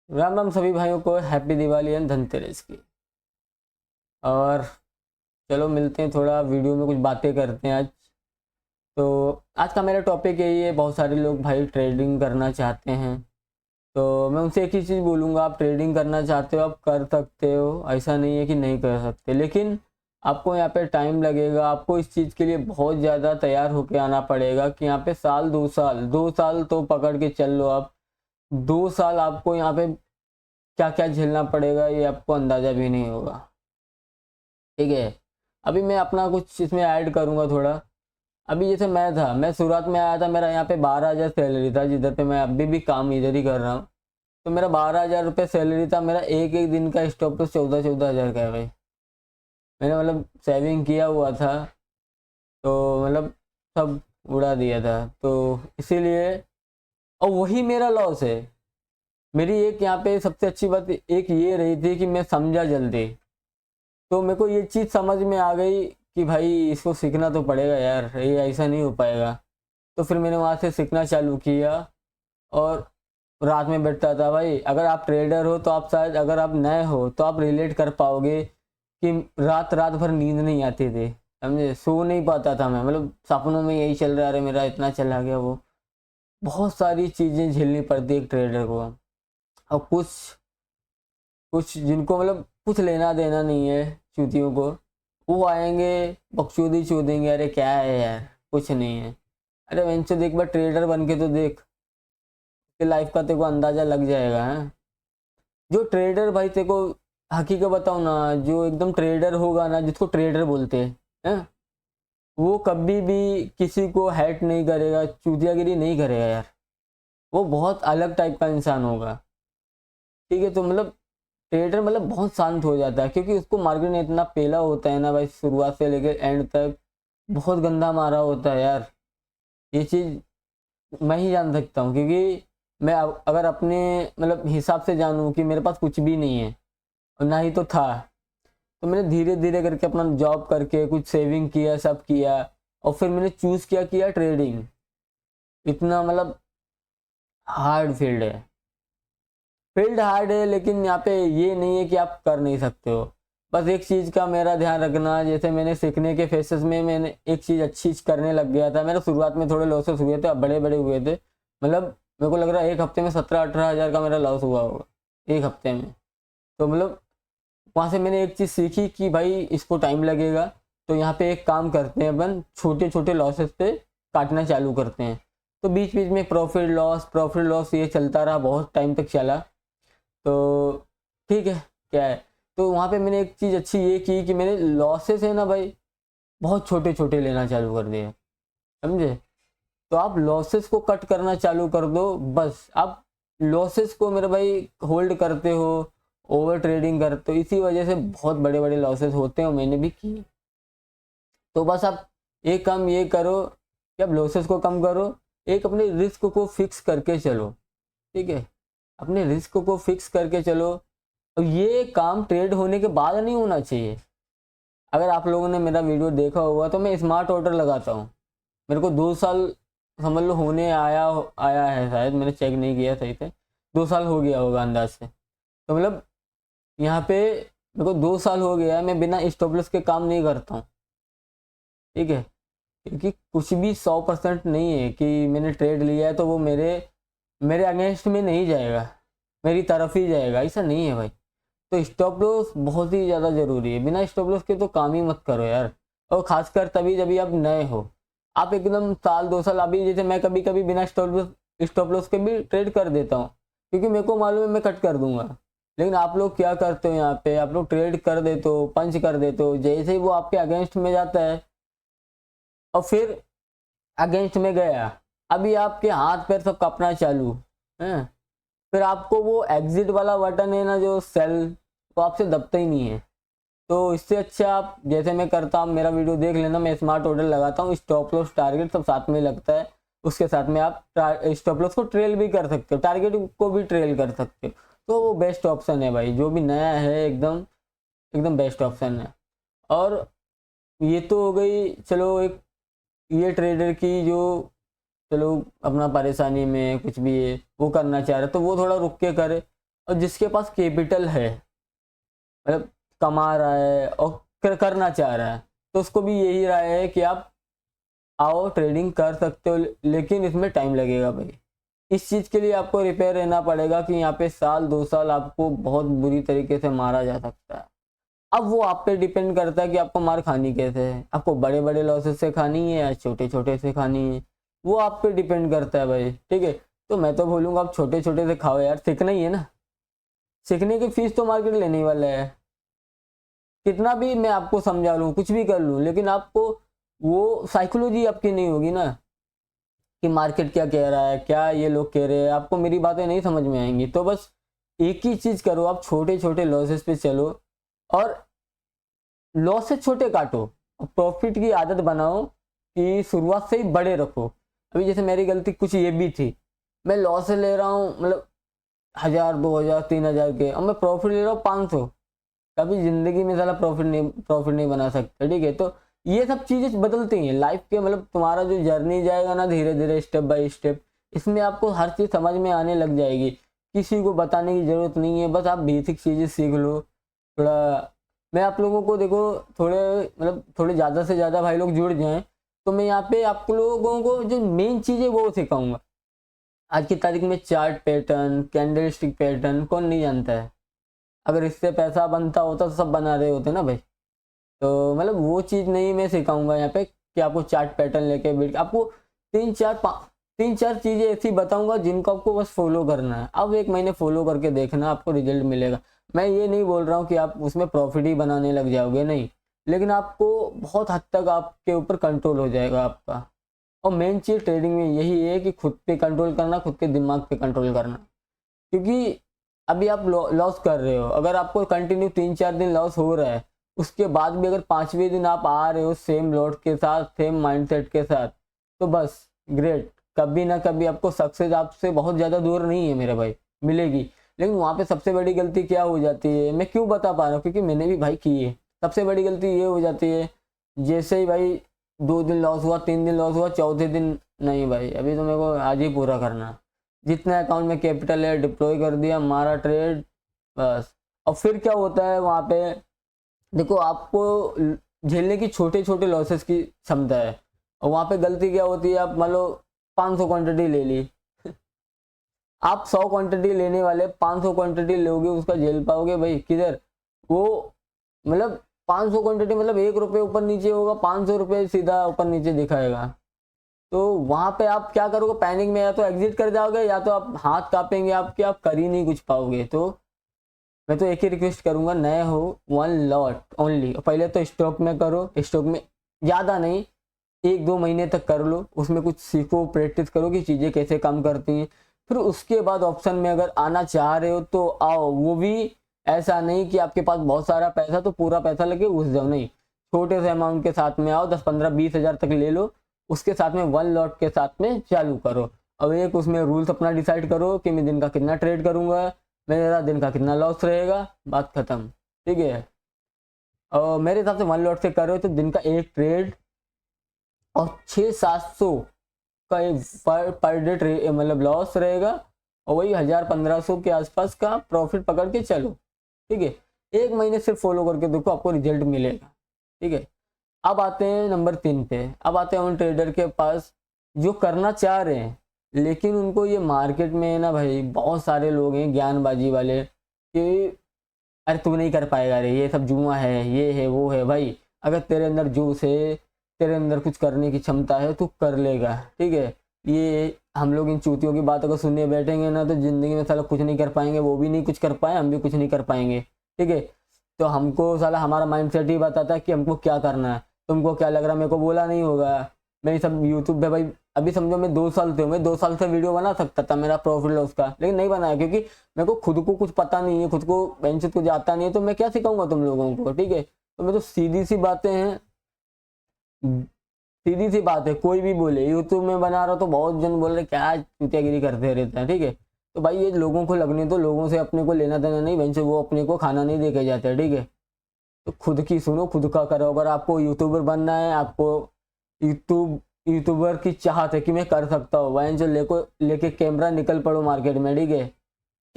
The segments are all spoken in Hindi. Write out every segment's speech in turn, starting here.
राम राम सभी भाइयों को, हैप्पी दिवाली एंड धनतेरस की। और चलो मिलते हैं, थोड़ा वीडियो में कुछ बातें करते हैं आज। तो आज का मेरा टॉपिक यही है, बहुत सारे लोग भाई ट्रेडिंग करना चाहते हैं। तो मैं उनसे एक ही चीज़ बोलूँगा, आप ट्रेडिंग करना चाहते हो आप कर सकते हो, ऐसा नहीं है कि नहीं कर सकते, लेकिन आपको यहाँ पे टाइम लगेगा। आपको इस चीज़ के लिए बहुत ज़्यादा तैयार होके आना पड़ेगा कि यहाँ पे साल 2 साल तो पकड़ के चल लो आप। 2 साल आपको यहाँ पे क्या क्या झेलना पड़ेगा ये आपको अंदाज़ा भी नहीं होगा। ठीक है, अभी मैं अपना कुछ इसमें ऐड करूँगा थोड़ा। अभी जैसे मैं शुरुआत में आया था, मेरा यहाँ पे 12,000 सैलरी था, जिधर पे मैं अभी भी काम इधर ही कर रहा हूँ। तो मेरा 12,000 रुपये सैलरी था, मेरा एक एक दिन का स्टॉप लॉस 14,000 का है भाई। मैंने मतलब सेविंग किया हुआ था, तो मतलब सब उड़ा दिया था, तो इसीलिए। और वही मेरा लॉस है। मेरी एक यहाँ पे सबसे अच्छी बात एक ये रही थी कि मैं समझा जल्दी। तो मेरे को ये चीज़ समझ में आ गई कि भाई इसको सीखना तो पड़ेगा यार, ये ऐसा नहीं हो पाएगा। तो फिर मैंने वहाँ से सीखना चालू किया। और रात में बैठता था भाई। अगर आप ट्रेडर हो तो आप शायद, अगर आप नए हो तो आप रिलेट कर पाओगे कि रात रात भर नींद नहीं आती थी, समझे, सो नहीं पाता था मैं। मतलब सपनों में यही चल रहा है, मेरा इतना चला गया वो। बहुत सारी चीज़ें झेलनी पड़ती है एक ट्रेडर को। और कुछ कुछ जिनको मतलब कुछ लेना देना नहीं है, चूतियों को, वो आएंगे बकचोदी चोदेंगे, अरे क्या है यार, कुछ नहीं है। अरे वेंचो देख, बार ट्रेडर बन के तो देख, कि लाइफ का तेरे को अंदाजा लग जाएगा है। जो ट्रेडर भाई तेरे को हकीकत बताऊँ ना, जो एकदम ट्रेडर होगा ना, जिसको ट्रेडर बोलते हैं, वो कभी भी किसी को हैट नहीं करेगा, चूतियागिरी नहीं करेगा यार। वो बहुत अलग टाइप का इंसान होगा। ठीक है, तो मतलब ट्रेडर मतलब बहुत शांत हो जाता है, क्योंकि उसको मार्केट ने इतना पेला होता है ना भाई, शुरुआत से लेकर एंड तक बहुत गंदा मारा होता है यार। ये चीज़ मैं ही जान सकता हूँ, क्योंकि मैं अगर अपने मतलब हिसाब से जानूँ कि मेरे पास कुछ भी नहीं है और ना ही तो था, तो मैंने धीरे धीरे करके अपना जॉब करके कुछ सेविंग किया, सब किया, और फिर मैंने चूज़ किया ट्रेडिंग। इतना मतलब हार्ड फील्ड हार्ड है, लेकिन यहाँ पे ये नहीं है कि आप कर नहीं सकते हो। बस एक चीज़ का मेरा ध्यान रखना, जैसे मैंने सीखने के फेसेस में मैंने एक चीज़ अच्छी करने लग गया था। मेरा शुरुआत में थोड़े लॉसेस हुए थे, अब बड़े बड़े हुए थे। मतलब मेरे को लग रहा है एक हफ्ते में 17-18 हज़ार का मेरा लॉस हुआ होगा, एक हफ्ते में। तो मतलब वहाँ से मैंने एक चीज़ सीखी कि भाई इसको टाइम लगेगा, तो यहाँ पे एक काम करते हैं, अपन छोटे छोटे लॉसेस पे काटना चालू करते हैं। तो बीच बीच में प्रॉफिट लॉस ये चलता रहा, बहुत टाइम तक चला। तो ठीक है, क्या है, तो वहाँ पे मैंने एक चीज़ अच्छी ये की कि मैंने लॉसेस है ना भाई, बहुत छोटे छोटे लेना चालू कर दिए, समझे। तो आप लॉसेस को कट करना चालू कर दो, बस आप लॉसेस को मेरे भाई होल्ड करते हो, ओवर ट्रेडिंग करते हो, इसी वजह से बहुत बड़े बड़े लॉसेस होते हैं, और मैंने भी किए। तो बस आप एक काम ये करो कि आप लॉसेस को कम करो, एक अपने रिस्क को फिक्स करके चलो। ठीक है, अपने रिस्क को फिक्स करके चलो। अब ये काम ट्रेड होने के बाद नहीं होना चाहिए। अगर आप लोगों ने मेरा वीडियो देखा होगा तो मैं स्मार्ट ऑर्डर लगाता हूँ। मेरे को 2 साल समझ लो होने आया आया है, शायद मैंने चेक नहीं किया सही से, 2 साल हो गया होगा अंदाज से। तो मतलब यहाँ पे मेरे को 2 साल हो गया है, मैं बिना स्टॉप लॉस के काम नहीं करता हूँ। ठीक है, क्योंकि कुछ भी 100% नहीं है कि मैंने ट्रेड लिया है तो वो मेरे मेरे अगेंस्ट में नहीं जाएगा, मेरी तरफ ही जाएगा, ऐसा नहीं है भाई। तो स्टॉप लॉस बहुत ही ज़्यादा ज़रूरी है, बिना स्टॉप लॉस के तो काम ही मत करो यार। और खासकर तभी जब आप नए हो। आप एकदम साल 2 साल, अभी जैसे मैं कभी कभी बिना स्टॉप लॉस के भी ट्रेड कर देता हूँ, क्योंकि मेरे को मालूम है मैं कट कर दूंगा। लेकिन आप लोग क्या करते हो, यहाँ पे आप लोग ट्रेड कर देते हो, पंच कर देते हो, जैसे ही वो आपके अगेंस्ट में जाता है, और फिर अगेंस्ट में गया, अभी आपके हाथ पैर सब कपना चालू है। फिर आपको वो एग्जिट वाला बटन है ना, जो सेल, तो आपसे दबता ही नहीं है। तो इससे अच्छा आप जैसे मैं करता हूँ, मेरा वीडियो देख लेना, मैं स्मार्ट ऑर्डर लगाता हूँ, स्टॉप लॉस टारगेट सब साथ में लगता है। उसके साथ में आप स्टॉप लॉस को ट्रेल भी कर सकते हो, टारगेट को भी ट्रेल कर सकते हो। तो वो बेस्ट ऑप्शन है भाई, जो भी नया है एकदम एकदम बेस्ट ऑप्शन है। और ये तो हो गई चलो एक, ये ट्रेडर की जो, चलो अपना परेशानी में कुछ भी है वो करना चाह रहे तो वो थोड़ा रुक के करे। और जिसके पास कैपिटल है, मतलब कमा रहा है और करना चाह रहा है, तो उसको भी यही राय है कि आप आओ ट्रेडिंग कर सकते हो, लेकिन इसमें टाइम लगेगा भाई। इस चीज़ के लिए आपको रिपेयर रहना पड़ेगा कि यहाँ पे साल 2 साल आपको बहुत बुरी तरीके से मारा जा सकता है। अब वो आप पे डिपेंड करता है कि आपको मार खानी कैसे है, आपको बड़े बड़े लॉसेस से खानी है या छोटे छोटे से खानी है, वो आप पे डिपेंड करता है भाई। ठीक है, तो मैं तो बोलूँगा आप छोटे छोटे से खाओ यार, सीखना ही है ना। सीखने की फीस तो मार्केट लेने ही वाला है। कितना भी मैं आपको समझा लूँ, कुछ भी कर लूँ, लेकिन आपको वो साइकोलॉजी आपकी नहीं होगी ना कि मार्केट क्या कह रहा है, क्या ये लोग कह रहे हैं, आपको मेरी बातें नहीं समझ में आएंगी। तो बस एक ही चीज़ करो, आप छोटे छोटे लॉसेस पे चलो और लॉस से छोटे काटो, प्रॉफिट की आदत बनाओ कि शुरुआत से ही बड़े रखो। अभी जैसे मेरी गलती कुछ ये भी थी, मैं लॉस ले रहा हूँ मतलब 1000 2000 3000 के, और मैं प्रॉफिट ले रहा हूँ 500। कभी जिंदगी में साला प्रॉफिट नहीं बना सकते। ठीक है, तो ये सब चीजें बदलती हैं लाइफ के, मतलब तुम्हारा जो जर्नी जाएगा ना धीरे धीरे स्टेप बाय स्टेप, इसमें आपको हर चीज समझ में आने लग जाएगी। किसी को बताने की जरूरत नहीं है, बस आप बेसिक चीजें सीख लो थोड़ा। मैं आप लोगों को देखो, थोड़े मतलब थोड़े ज़्यादा से ज़्यादा भाई लोग जुड़ जाएं, तो मैं यहाँ पे आप लोगों को जो मेन चीज़ है वो सिखाऊंगा। आज की तारीख में चार्ट पैटर्न, कैंडलस्टिक पैटर्न कौन नहीं जानता है? अगर इससे पैसा बनता होता तो सब बना रहे होते ना भाई। तो मतलब वो चीज़ नहीं मैं सिखाऊंगा यहाँ पे कि आपको चार्ट पैटर्न लेके बैठ, आपको तीन चार चीज़ें ऐसी बताऊंगा जिनको आपको बस फॉलो करना है। अब 1 महीने फॉलो करके देखना, आपको रिजल्ट मिलेगा। मैं ये नहीं बोल रहा हूँ कि आप उसमें प्रॉफिट ही बनाने लग जाओगे, नहीं, लेकिन आपको बहुत हद तक आपके ऊपर कंट्रोल हो जाएगा आपका। और मेन चीज़ ट्रेडिंग में यही है कि खुद पे कंट्रोल करना, खुद के दिमाग पे कंट्रोल करना। क्योंकि अभी आप लॉस कर रहे हो, अगर आपको कंटिन्यू 3 4 दिन लॉस हो रहा है, उसके बाद भी अगर 5वें दिन आप आ रहे हो सेम लॉट के साथ, सेम माइंडसेट के साथ, तो बस ग्रेट। कभी ना कभी आपको सक्सेस आपसे बहुत ज़्यादा दूर नहीं है मेरे भाई, मिलेगी। लेकिन वहाँ पे सबसे बड़ी गलती क्या हो जाती है, मैं क्यों बता पा रहा हूँ, क्योंकि मैंने भी भाई की है। सबसे बड़ी गलती ये हो जाती है, जैसे ही भाई 2 दिन लॉस हुआ, 3 दिन लॉस हुआ, चौथे दिन नहीं भाई अभी तो मेरे को आज ही पूरा करना, जितना अकाउंट में कैपिटल है डिप्लॉय कर दिया, मारा ट्रेड, बस। और फिर क्या होता है वहाँ पे, देखो आपको झेलने की छोटे छोटे लॉसेस की क्षमता है। और वहाँ पे गलती क्या होती है, आप मान लो 500 क्वांटिटी ले ली आप 100 क्वांटिटी लेने वाले 500 क्वांटिटी लोगे, उसका झेल पाओगे भाई किधर? वो मतलब 500 क्वांटिटी मतलब 1 रुपये ऊपर नीचे होगा, 500 रुपये सीधा ऊपर नीचे दिखाएगा। तो वहां पे आप क्या करोगे, पैनिक में या तो एग्जिट कर जाओगे, या तो आप हाथ कांपेंगे आपके, आप कर ही नहीं कुछ पाओगे। तो मैं तो एक ही रिक्वेस्ट करूंगा, नए हो 1 लॉट ओनली, पहले तो स्टॉक में करो, स्टॉक में ज़्यादा नहीं, 1 2 महीने तक कर लो, उसमें कुछ सीखो, प्रैक्टिस करो कि चीज़ें कैसे काम करती हैं। फिर उसके बाद ऑप्शन में अगर आना चाह रहे हो तो आओ, वो भी ऐसा नहीं कि आपके पास बहुत सारा पैसा तो पूरा पैसा लेके घुस जाओ, नहीं, छोटे से अमाउंट के साथ में आओ, 10 15 20 हज़ार तक ले लो, उसके साथ में 1 लॉट के साथ में चालू करो। अब एक उसमें रूल्स अपना डिसाइड करो कि मैं दिन का कितना ट्रेड करूंगा, मेरा दिन का कितना लॉस रहेगा, बात खत्म। ठीक है, और मेरे हिसाब से 1 लॉट से करो तो दिन का एक ट्रेड और 600 700 का एक पर डे मतलब लॉस रहेगा, और वही 1000 1500 के आसपास का प्रॉफिट पकड़ के चलो। ठीक है, 1 महीने सिर्फ फॉलो करके देखो, आपको रिजल्ट मिलेगा। ठीक है, अब आते हैं नंबर 3 पे। अब आते हैं उन ट्रेडर के पास जो करना चाह रहे हैं, लेकिन उनको ये मार्केट में ना भाई बहुत सारे लोग हैं ज्ञानबाजी वाले कि अरे तू नहीं कर पाएगा, रे ये सब जुआ है, ये है वो है। भाई अगर तेरे अंदर जोश है, तेरे अंदर कुछ करने की क्षमता है, तू कर लेगा। ठीक है, ये हम लोग इन चूतियों की बात अगर सुनने बैठेंगे ना तो जिंदगी में साला कुछ नहीं कर पाएंगे, वो भी नहीं कुछ कर पाए, हम भी कुछ नहीं कर पाएंगे। ठीक है, तो हमको साला हमारा माइंडसेट ही बताता है कि हमको क्या करना है। तुमको क्या लग रहा है, मेरे को बोला नहीं होगा, मैं सब यूट्यूब पे भाई अभी समझो मैं 2 साल थे, मैं 2 साल से वीडियो बना सकता था मेरा प्रॉफिट लॉस का, लेकिन नहीं बनाया क्योंकि मेरे को खुद को कुछ पता नहीं है, खुद को बेंच कुछ आता नहीं है, तो मैं क्या सिखाऊंगा तुम लोगों को। ठीक है, तो मैं तो सीधी सी बातें हैं, सीधी सी बात है, कोई भी बोले यूट्यूब में बना रहा तो बहुत जन बोल रहे क्या चुतियागिरी करते रहते हैं। ठीक है, तो भाई ये लोगों को लगने तो, लोगों से अपने को लेना देना नहीं, बेंच वो अपने को खाना नहीं दे के जाते। ठीक है, तो खुद की सुनो, खुद का करो। अगर आपको यूट्यूबर बनना है, आपको यूट्यूबर की चाहत है कि मैं कर सकता हूँ, वहीं जो लेके कैमरा निकल पड़ो मार्केट में। ठीक है,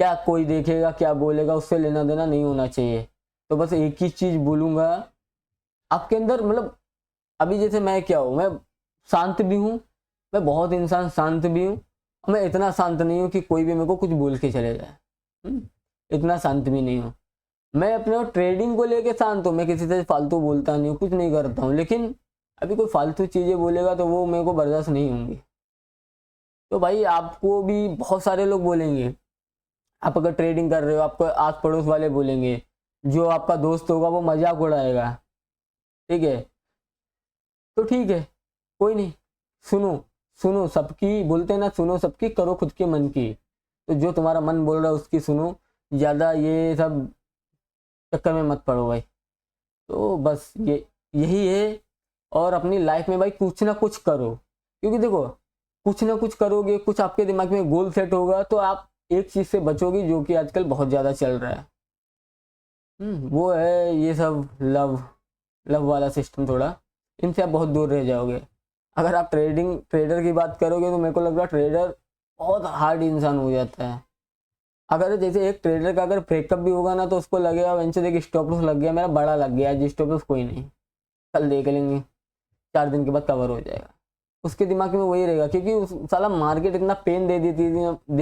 क्या कोई देखेगा क्या बोलेगा, उससे लेना देना नहीं होना चाहिए। तो बस एक ही चीज़ बोलूँगा, आपके अंदर मतलब अभी जैसे मैं क्या हूँ, मैं शांत भी हूँ, मैं बहुत इंसान शांत भी हूँ, मैं इतना शांत नहीं हूँ कि कोई भी मेरे को कुछ बोल के चले जाए। इतना शांत भी नहीं हूँ। मैं अपने ट्रेडिंग को लेके शांत हूँ, मैं किसी से फालतू बोलता नहीं हूँ, कुछ नहीं करता हूँ, लेकिन अभी कोई फालतू चीज़ें बोलेगा तो वो मेरे को बर्दाश्त नहीं होंगी। तो भाई आपको भी बहुत सारे लोग बोलेंगे, आप अगर ट्रेडिंग कर रहे हो आपको आस पड़ोस वाले बोलेंगे, जो आपका दोस्त होगा वो मजाक उड़ाएगा, ठीक है। तो ठीक है, कोई नहीं, सुनो सुनो सबकी, बोलते हैं ना, सुनो सबकी करो खुद के मन की। तो जो तुम्हारा मन बोल रहा है उसकी सुनो, ज़्यादा ये सब चक्कर में मत पड़ो भाई। तो बस ये यही है। और अपनी लाइफ में भाई कुछ ना कुछ करो, क्योंकि देखो कुछ ना कुछ करोगे, कुछ आपके दिमाग में गोल सेट होगा तो आप एक चीज़ से बचोगी जो कि आजकल बहुत ज़्यादा चल रहा है। वो है ये सब लव लव वाला सिस्टम, थोड़ा इनसे आप बहुत दूर रह जाओगे। अगर आप ट्रेडर की बात करोगे तो मेरे को लग रहा है ट्रेडर बहुत हार्ड इंसान हो जाता है। अगर जैसे एक ट्रेडर का अगर ब्रेकअप भी होगा ना तो उसको लगेगा वैसे देख स्टॉप लॉस लग गया, मेरा बड़ा लग गया, आज स्टॉप लॉस कोई नहीं, कल देख लेंगे, 4 दिन के बाद कवर हो जाएगा। उसके दिमाग में वही रहेगा, क्योंकि उस साला मार्केट इतना पेन दे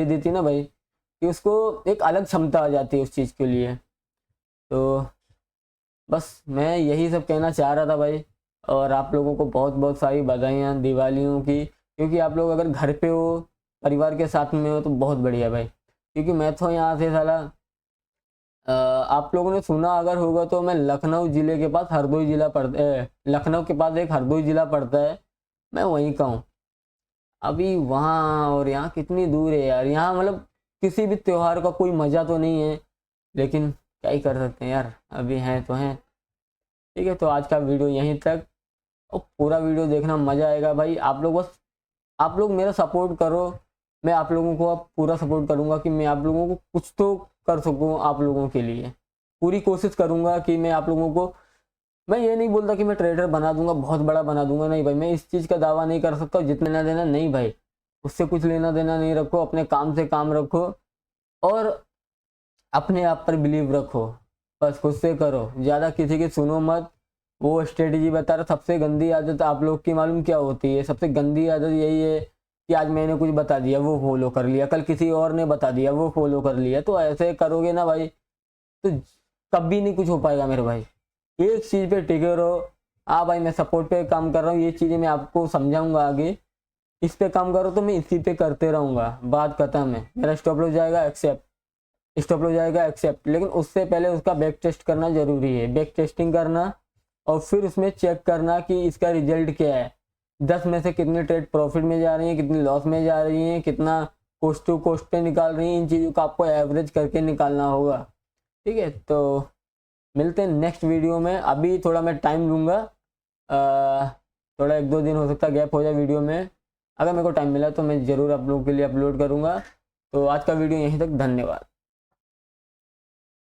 देती ना भाई, कि उसको एक अलग क्षमता आ जाती है उस चीज़ के लिए। तो बस मैं यही सब कहना चाह रहा था भाई। और आप लोगों को बहुत बहुत सारी बधाइयाँ दिवालियों की, क्योंकि आप लोग अगर घर पे हो, परिवार के साथ में हो तो बहुत बढ़िया भाई। क्योंकि मैं तो यहाँ से साला आप लोगों ने सुना अगर होगा तो मैं लखनऊ ज़िले के पास हरदोई ज़िला पड़ता है, लखनऊ के पास एक हरदोई ज़िला पड़ता है, मैं वहीं का हूँ। अभी वहाँ और यहाँ कितनी दूर है यार, यहाँ मतलब किसी भी त्योहार का कोई मज़ा तो नहीं है, लेकिन क्या ही कर सकते हैं यार, अभी हैं तो हैं। ठीक है, तो आज का वीडियो यहीं तक, और पूरा वीडियो देखना मज़ा आएगा भाई। आप लोग बस आप लोग मेरा सपोर्ट करो, मैं आप लोगों को अब पूरा सपोर्ट करूंगा कि मैं आप लोगों को कुछ तो कर सकूं आप लोगों के लिए। पूरी कोशिश करूंगा कि मैं आप लोगों को, मैं ये नहीं बोलता कि मैं ट्रेडर बना दूंगा, बहुत बड़ा बना दूंगा, नहीं भाई, मैं इस चीज़ का दावा नहीं कर सकता जितना लेना देना नहीं भाई, उससे कुछ लेना देना नहीं रखो, अपने काम से काम रखो और अपने आप पर बिलीव रखो, बस खुद से करो, ज़्यादा किसी की सुनो मत। वो स्ट्रेटजी बता रहा, सबसे गंदी आदत आप लोग की मालूम क्या होती है? सबसे गंदी आदत यही है कि आज मैंने कुछ बता दिया वो फॉलो कर लिया, कल किसी और ने बता दिया वो फॉलो कर लिया। तो ऐसे करोगे ना भाई तो कभी नहीं कुछ हो पाएगा मेरे भाई। एक चीज़ पे टिके रहो। हाँ भाई, मैं सपोर्ट पे काम कर रहा हूँ, ये चीज़ें मैं आपको समझाऊंगा आगे, इस पे काम करो तो मैं इसी पे करते रहूँगा, बात खत्म है। मेरा स्टॉप लॉस जाएगा एक्सेप्ट, स्टॉप लॉस जाएगा एक्सेप्ट, लेकिन उससे पहले उसका बैक टेस्ट करना जरूरी है, बैक टेस्टिंग करना और फिर उसमें चेक करना कि इसका रिजल्ट क्या है, 10 में से कितनी ट्रेड प्रॉफिट में जा रही हैं, कितनी लॉस में जा रही हैं, कितना कोस्ट टू कोस्ट पे निकाल रही हैं, इन चीज़ों का आपको एवरेज करके निकालना होगा। ठीक है, तो मिलते हैं नेक्स्ट वीडियो में। अभी थोड़ा मैं टाइम लूँगा, थोड़ा 1-2 दिन हो सकता है गैप हो जाए वीडियो में, अगर मेरे को टाइम मिला तो मैं ज़रूर आप लोगों के लिए अपलोड करूँगा। तो आज का वीडियो यहीं तक, धन्यवाद।